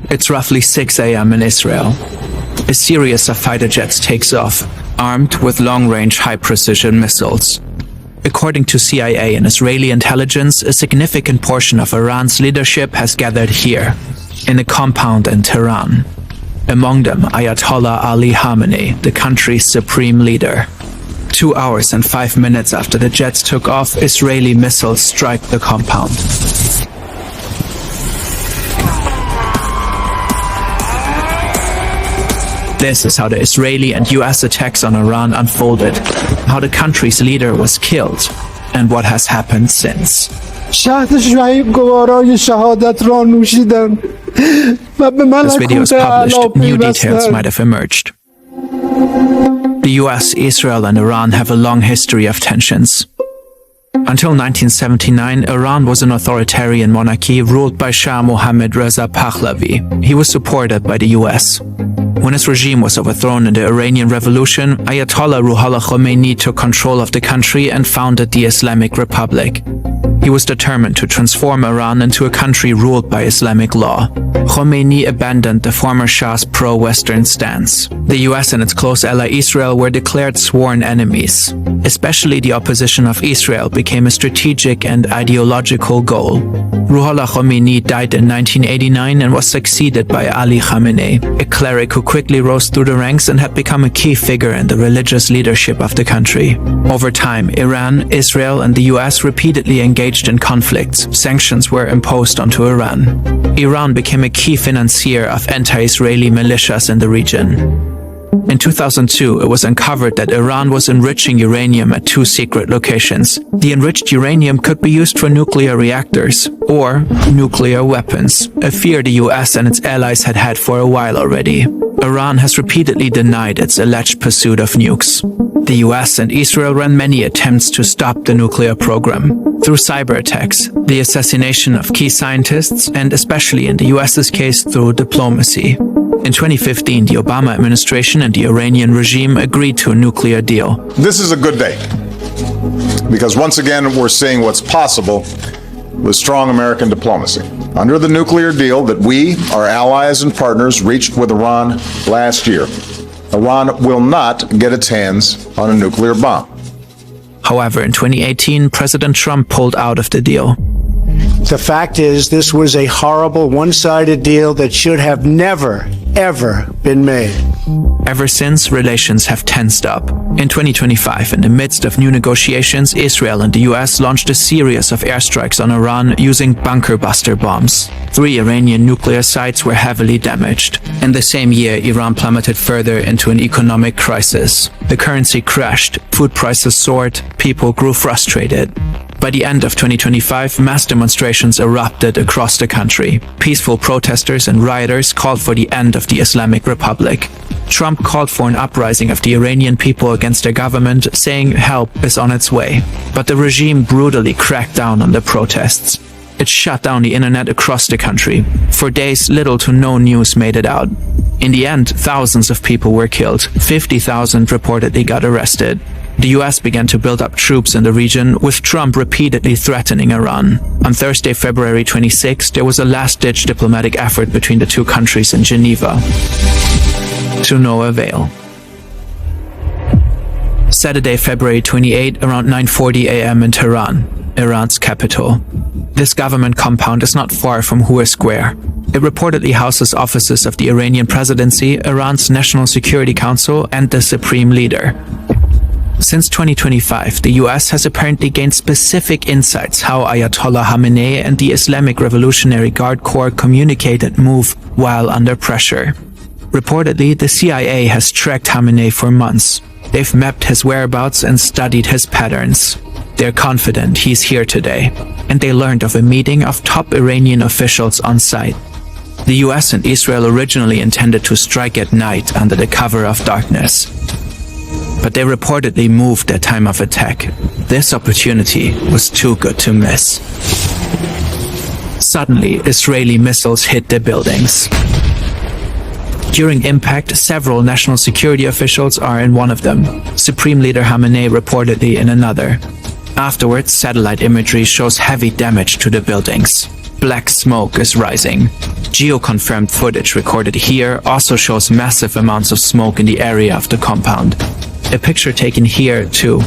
It's roughly 6 a.m. in Israel. A series of fighter jets takes off, armed with long-range high-precision missiles. According to CIA and Israeli intelligence, a significant portion of Iran's leadership has gathered here, in a compound in Tehran. Among them, Ayatollah Ali Khamenei, the country's supreme leader. 2 hours and 5 minutes after the jets took off, Israeli missiles strike the compound. This is how the Israeli and US attacks on Iran unfolded, how the country's leader was killed, and what has happened since. This video is published, new details might have emerged. The US, Israel, and Iran have a long history of tensions. Until 1979, Iran was an authoritarian monarchy ruled by Shah Mohammad Reza Pahlavi. He was supported by the US. When his regime was overthrown in the Iranian Revolution, Ayatollah Ruhollah Khomeini took control of the country and founded the Islamic Republic. He was determined to transform Iran into a country ruled by Islamic law. Khomeini abandoned the former Shah's pro-Western stance. The US and its close ally Israel were declared sworn enemies. Especially the opposition of Israel became a strategic and ideological goal. Ruhollah Khomeini died in 1989 and was succeeded by Ali Khamenei, a cleric who quickly rose through the ranks and had become a key figure in the religious leadership of the country. Over time, Iran, Israel, and the US repeatedly engaged in conflicts. Sanctions were imposed onto Iran. Iran became a key financier of anti-Israeli militias in the region. In 2002, it was uncovered that Iran was enriching uranium at 2 secret locations. The enriched uranium could be used for nuclear reactors or nuclear weapons, a fear the US and its allies had had for a while already. Iran has repeatedly denied its alleged pursuit of nukes. The US and Israel ran many attempts to stop the nuclear program. Through cyber attacks, the assassination of key scientists, and especially in the US's case through diplomacy. In 2015, the Obama administration and the Iranian regime agreed to a nuclear deal. This is a good day, because once again we're seeing what's possible with strong American diplomacy. Under the nuclear deal that we, our allies and partners, reached with Iran last year, Iran will not get its hands on a nuclear bomb. However, in 2018, President Trump pulled out of the deal. The fact is, this was a horrible, one-sided deal that should have never, ever been made. Ever since, relations have tensed up. In 2025, in the midst of new negotiations, Israel and the US launched a series of airstrikes on Iran using bunker-buster bombs. 3 Iranian nuclear sites were heavily damaged. In the same year, Iran plummeted further into an economic crisis. The currency crashed, food prices soared, people grew frustrated. By the end of 2025, mass demonstrations erupted across the country. Peaceful protesters and rioters called for the end of the Islamic Republic. Trump called for an uprising of the Iranian people against their government, saying help is on its way. But the regime brutally cracked down on the protests. It shut down the internet across the country. For days, little to no news made it out. In the end, thousands of people were killed. 50,000 reportedly got arrested. The US began to build up troops in the region, with Trump repeatedly threatening Iran. On Thursday, February 26, there was a last-ditch diplomatic effort between the 2 countries in Geneva. To no avail. Saturday, February 28, around 9:40 a.m. in Tehran, Iran's capital. This government compound is not far from Hur Square. It reportedly houses offices of the Iranian presidency, Iran's National Security Council, and the Supreme Leader. Since 2025, the US has apparently gained specific insights how Ayatollah Khamenei and the Islamic Revolutionary Guard Corps communicate and move while under pressure. Reportedly, the CIA has tracked Khamenei for months. They've mapped his whereabouts and studied his patterns. They're confident he's here today, and they learned of a meeting of top Iranian officials on site. The US and Israel originally intended to strike at night under the cover of darkness. But they reportedly moved their time of attack. This opportunity was too good to miss. Suddenly, Israeli missiles hit the buildings. During impact, several national security officials are in one of them. Supreme Leader Khamenei reportedly in another. Afterwards, satellite imagery shows heavy damage to the buildings. Black smoke is rising. Geo-confirmed footage recorded here also shows massive amounts of smoke in the area of the compound. A picture taken here, too.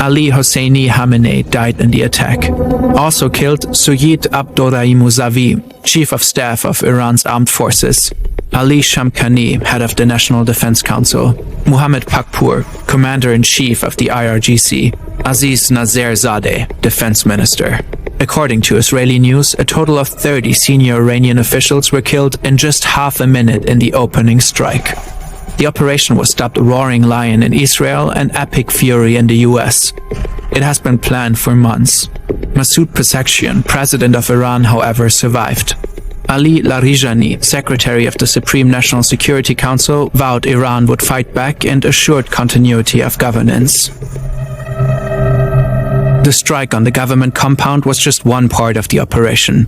Ali Hosseini Khamenei died in the attack. Also killed, Sayyid Abdurrahim Mousavi, Chief of Staff of Iran's Armed Forces. Ali Shamkhani, Head of the National Defense Council. Muhammad Pakpour, Commander-in-Chief of the IRGC. Aziz Naserzadeh, Defense Minister. According to Israeli news, a total of 30 senior Iranian officials were killed in just half a minute in the opening strike. The operation was dubbed Roaring Lion in Israel and Epic Fury in the US. It has been planned for months. Masoud Pezeshkian, president of Iran, however, survived. Ali Larijani, secretary of the Supreme National Security Council, vowed Iran would fight back and assured continuity of governance. The strike on the government compound was just one part of the operation.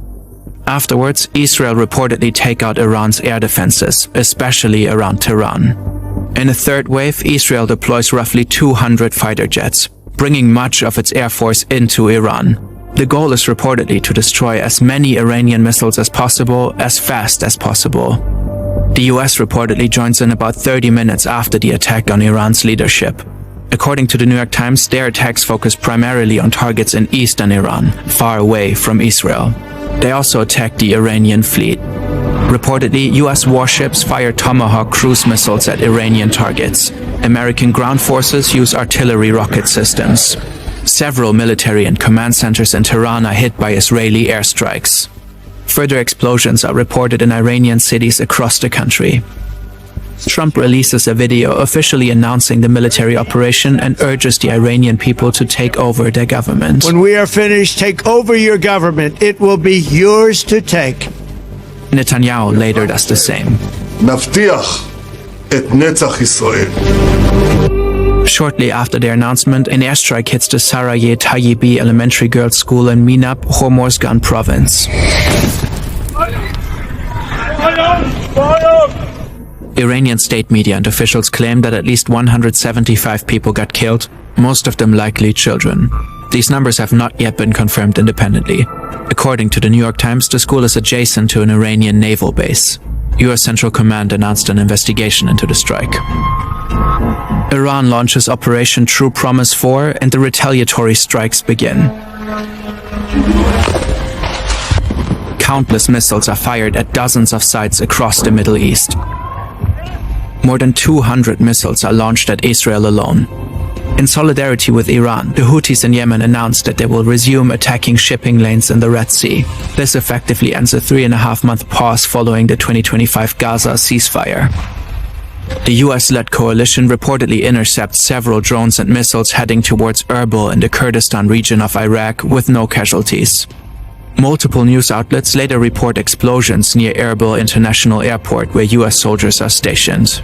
Afterwards, Israel reportedly take out Iran's air defenses, especially around Tehran. In a third wave, Israel deploys roughly 200 fighter jets, bringing much of its air force into Iran. The goal is reportedly to destroy as many Iranian missiles as possible, as fast as possible. The US reportedly joins in about 30 minutes after the attack on Iran's leadership. According to the New York Times, their attacks focus primarily on targets in eastern Iran, far away from Israel. They also attacked the Iranian fleet. Reportedly, US warships fire Tomahawk cruise missiles at Iranian targets. American ground forces use artillery rocket systems. Several military and command centers in Tehran are hit by Israeli airstrikes. Further explosions are reported in Iranian cities across the country. Trump releases a video officially announcing the military operation and urges the Iranian people to take over their government. When we are finished, take over your government. It will be yours to take. Netanyahu later does the same. נבטיח את נצח ישראל. Shortly after their announcement, an airstrike hits the Sarayeh Tayyibi Elementary Girls' School in Minab, Hormozgan province. Iranian state media and officials claim that at least 175 people got killed, most of them likely children. These numbers have not yet been confirmed independently. According to the New York Times, the school is adjacent to an Iranian naval base. US Central Command announced an investigation into the strike. Iran launches Operation True Promise 4 and the retaliatory strikes begin. Countless missiles are fired at dozens of sites across the Middle East. More than 200 missiles are launched at Israel alone. In solidarity with Iran, the Houthis in Yemen announced that they will resume attacking shipping lanes in the Red Sea. This effectively ends a 3.5-month pause following the 2025 Gaza ceasefire. The US-led coalition reportedly intercepts several drones and missiles heading towards Erbil in the Kurdistan region of Iraq with no casualties. Multiple news outlets later report explosions near Erbil International Airport where US soldiers are stationed.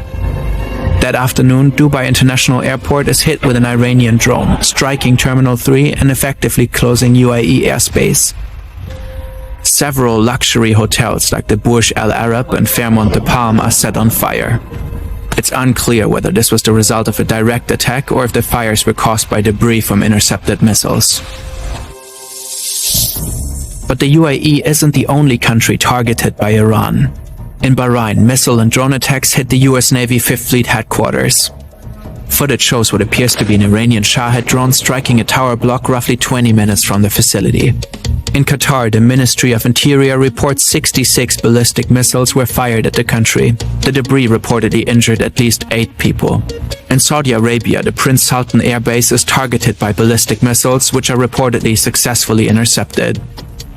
That afternoon, Dubai International Airport is hit with an Iranian drone, striking Terminal 3 and effectively closing UAE airspace. Several luxury hotels like the Burj Al Arab and Fairmont de Palm are set on fire. It's unclear whether this was the result of a direct attack or if the fires were caused by debris from intercepted missiles. But the UAE isn't the only country targeted by Iran. In Bahrain, missile and drone attacks hit the US Navy 5th Fleet headquarters. Footage shows what appears to be an Iranian Shahed drone striking a tower block roughly 20 minutes from the facility. In Qatar, the Ministry of Interior reports 66 ballistic missiles were fired at the country. The debris reportedly injured at least 8 people. In Saudi Arabia, the Prince Sultan Air Base is targeted by ballistic missiles, which are reportedly successfully intercepted.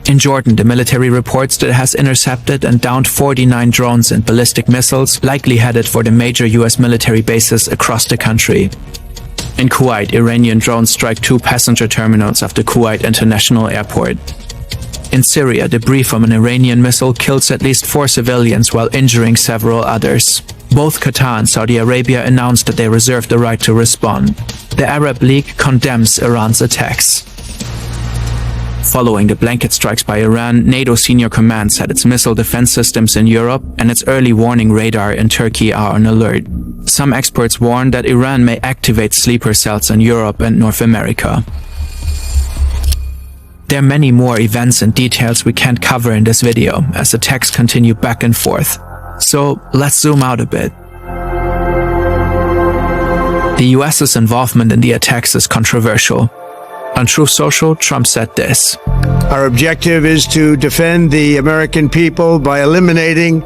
In Jordan, the military reports that it has intercepted and downed 49 drones and ballistic missiles, likely headed for the major US military bases across the country. In Kuwait, Iranian drones strike 2 passenger terminals of the Kuwait International Airport. In Syria, debris from an Iranian missile kills at least 4 civilians while injuring several others. Both Qatar and Saudi Arabia announced that they reserve the right to respond. The Arab League condemns Iran's attacks. Following the blanket strikes by Iran, NATO senior command said its missile defense systems in Europe and its early warning radar in Turkey are on alert. Some experts warn that Iran may activate sleeper cells in Europe and North America. There are many more events and details we can't cover in this video as attacks continue back and forth. So let's zoom out a bit. The US's involvement in the attacks is controversial. On Truth Social, Trump said this: "Our objective is to defend the American people by eliminating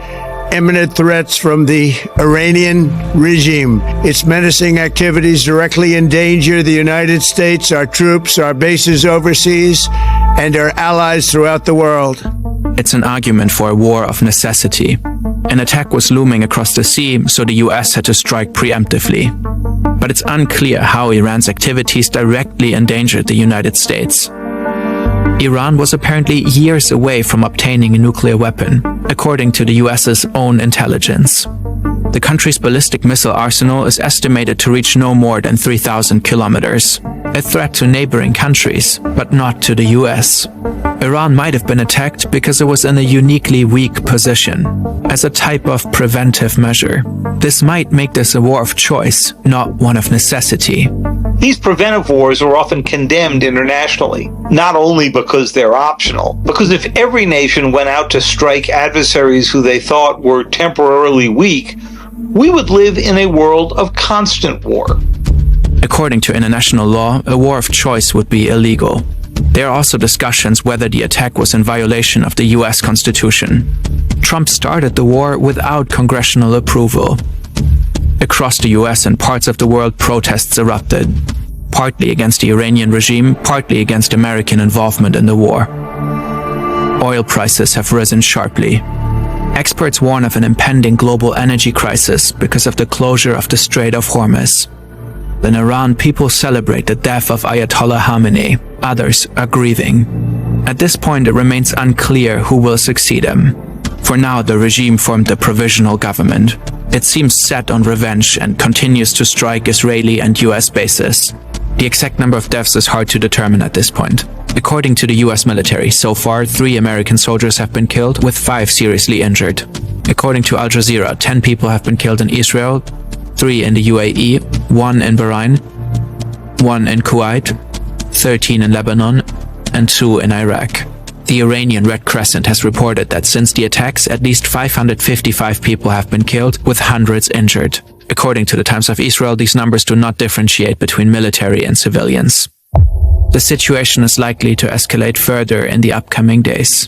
imminent threats from the Iranian regime. Its menacing activities directly endanger the United States, our troops, our bases overseas, and our allies throughout the world." It's an argument for a war of necessity. An attack was looming across the sea, so the US had to strike preemptively. But it's unclear how Iran's activities directly endangered the United States. Iran was apparently years away from obtaining a nuclear weapon, according to the US's own intelligence. The country's ballistic missile arsenal is estimated to reach no more than 3,000 kilometers, a threat to neighboring countries, but not to the US. Iran might have been attacked because it was in a uniquely weak position, as a type of preventive measure. This might make this a war of choice, not one of necessity. These preventive wars are often condemned internationally, not only because they're optional, because if every nation went out to strike adversaries who they thought were temporarily weak, we would live in a world of constant war. According to international law, a war of choice would be illegal. There are also discussions whether the attack was in violation of the US Constitution. Trump started the war without congressional approval. Across the US and parts of the world, protests erupted, partly against the Iranian regime, partly against American involvement in the war. Oil prices have risen sharply. Experts warn of an impending global energy crisis because of the closure of the Strait of Hormuz. In Iran, people celebrate the death of Ayatollah Khamenei. Others are grieving. At this point, it remains unclear who will succeed him. For now, the regime formed a provisional government. It seems set on revenge and continues to strike Israeli and US bases. The exact number of deaths is hard to determine at this point. According to the US military, so far 3 American soldiers have been killed, with 5 seriously injured. According to Al Jazeera, 10 people have been killed in Israel, 3 in the UAE, 1 in Bahrain, 1 in Kuwait, 13 in Lebanon, and 2 in Iraq. The Iranian Red Crescent has reported that since the attacks, at least 555 people have been killed, with hundreds injured. According to the Times of Israel, these numbers do not differentiate between military and civilians. The situation is likely to escalate further in the upcoming days.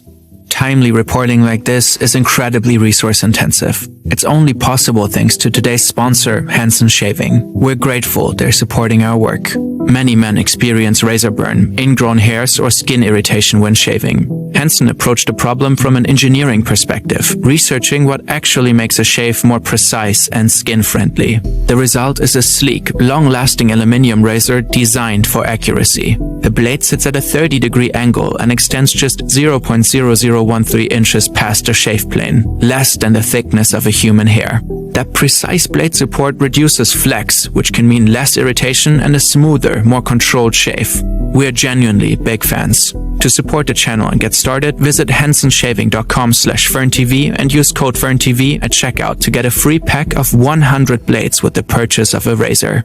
Timely reporting like this is incredibly resource-intensive. It's only possible thanks to today's sponsor, Hansen Shaving. We're grateful they're supporting our work. Many men experience razor burn, ingrown hairs, or skin irritation when shaving. Hansen approached the problem from an engineering perspective, researching what actually makes a shave more precise and skin-friendly. The result is a sleek, long-lasting aluminum razor designed for accuracy. The blade sits at a 30-degree angle and extends just 0.0013 inches past the shave plane, less than the thickness of a human hair. That precise blade support reduces flex, which can mean less irritation and a smoother, more controlled shave. We're genuinely big fans. To support the channel and get started, visit hensonshaving.com/ferntv and use code FernTV at checkout to get a free pack of 100 blades with the purchase of a razor.